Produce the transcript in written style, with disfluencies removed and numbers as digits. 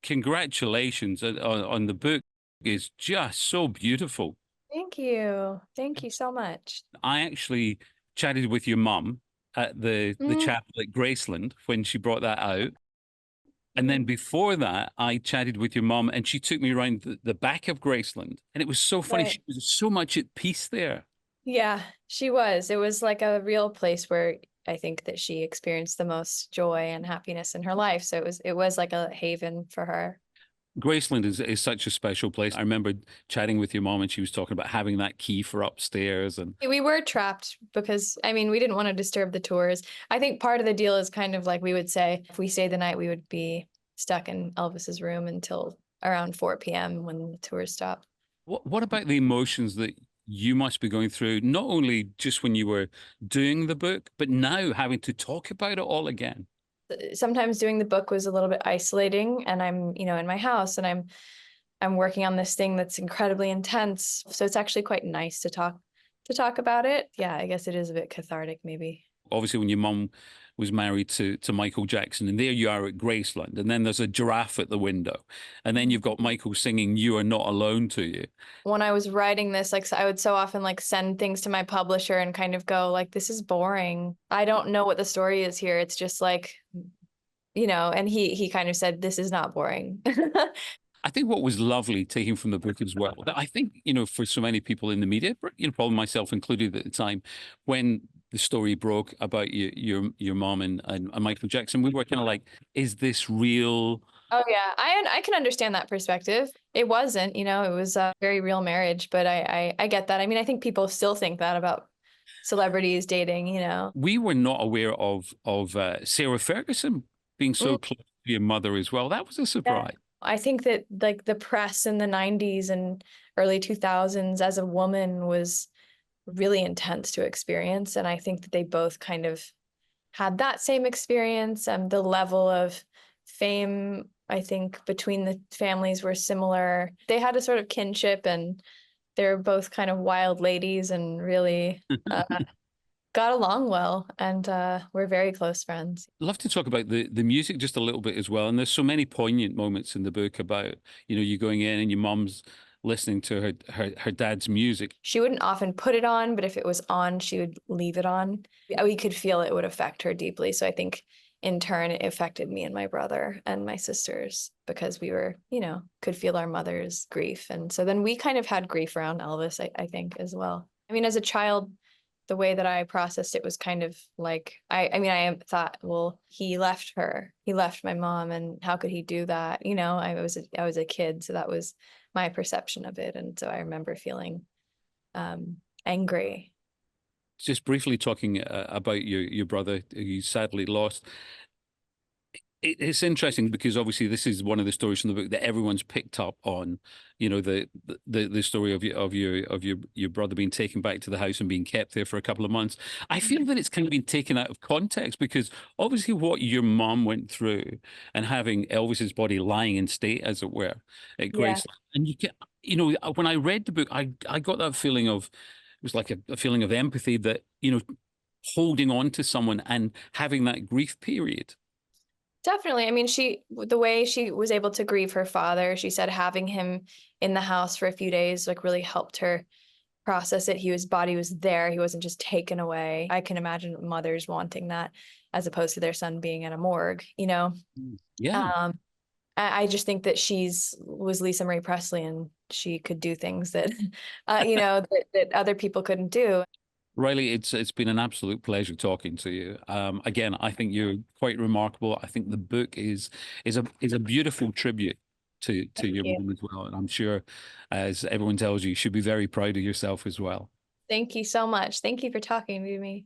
congratulations on the book. Is just so beautiful. Thank you. Thank you so much. I actually chatted with your mum at the Mm, chapel at Graceland when she brought that out. And then mhm. before that, I chatted with your mum and she took me around the back of Graceland. And it was so funny. Right. She was so much at peace there. Yeah, she was. It was like a real place where I think that she experienced the most joy and happiness in her life. So it was like a haven for her. Graceland is such a special place. I remember chatting with your mom and she was talking about having that key for upstairs. And We were trapped because, I mean, we didn't want to disturb the tours. I think part of the deal is kind of like we would say if we stayed the night, we would be stuck in Elvis's room until around 4 p.m. when the tours stopped. what about the emotions that you must be going through, not only just when you were doing the book, but now having to talk about it all again? Sometimes doing the book was a little bit isolating, and I'm, in my house and I'm working on this thing that's incredibly intense. So it's actually quite nice to talk about it. Yeah, I guess it is a bit cathartic maybe. Obviously, when your mum was married to Michael Jackson, and there you are at Graceland, and then there's a giraffe at the window, and then you've got Michael singing "You Are Not Alone" to you. When I was writing this, like I would so often like send things to my publisher and kind of go like, this is boring. I don't know what the story is here. It's just like, and he kind of said, this is not boring. I think what was lovely taking from the book as well, that I think, for so many people in the media, probably myself included at the time, when the story broke about your mom and Michael Jackson, we were kind of like, is this real? Oh yeah, I can understand that perspective. It wasn't, it was a very real marriage, but I get that. I mean, I think people still think that about celebrities dating. We were not aware of Sarah Ferguson being so Mm, close to your mother as well. That was a yeah. surprise. I think that like the press in the 90s and early 2000s as a woman was really intense to experience, and I think that they both kind of had that same experience. The level of fame, I think, between the families were similar. They had a sort of kinship, and they're both kind of wild ladies and really got along well. And we're very close friends. Love to talk about the music just a little bit as well. And there's so many poignant moments in the book about, you going in and your mum's listening to her dad's music. She wouldn't often put it on, but if it was on, she would leave it on. We could feel it would affect her deeply. So I think in turn, it affected me and my brother and my sisters because we were, could feel our mother's grief. And so then we kind of had grief around Elvis, I think, as well. I mean, as a child, the way that I processed it was kind of like, I thought, well, he left her, he left my mom, and how could he do that? I was a kid, so that was my perception of it. And so I remember feeling angry. Just briefly talking about your brother who you sadly lost. It's interesting because obviously this is one of the stories from the book that everyone's picked up on, the story of your brother being taken back to the house and being kept there for a couple of months. I feel that it's kind of been taken out of context because obviously what your mom went through and having Elvis's body lying in state, as it were, at Yeah. Graceland, and when I read the book, I got that feeling of, it was like a feeling of empathy that, holding on to someone and having that grief period. Definitely. I mean, the way she was able to grieve her father, she said having him in the house for a few days, like really helped her process it. His body was there. He wasn't just taken away. I can imagine mothers wanting that as opposed to their son being in a morgue. Yeah. Um, I just think that was Lisa Marie Presley, and she could do things that, that other people couldn't do. Riley, it's been an absolute pleasure talking to you. Again, I think you're quite remarkable. I think the book is a beautiful tribute to Thank your you. mom as well. And I'm sure, as everyone tells you should be very proud of yourself as well. Thank you so much. Thank you for talking to me.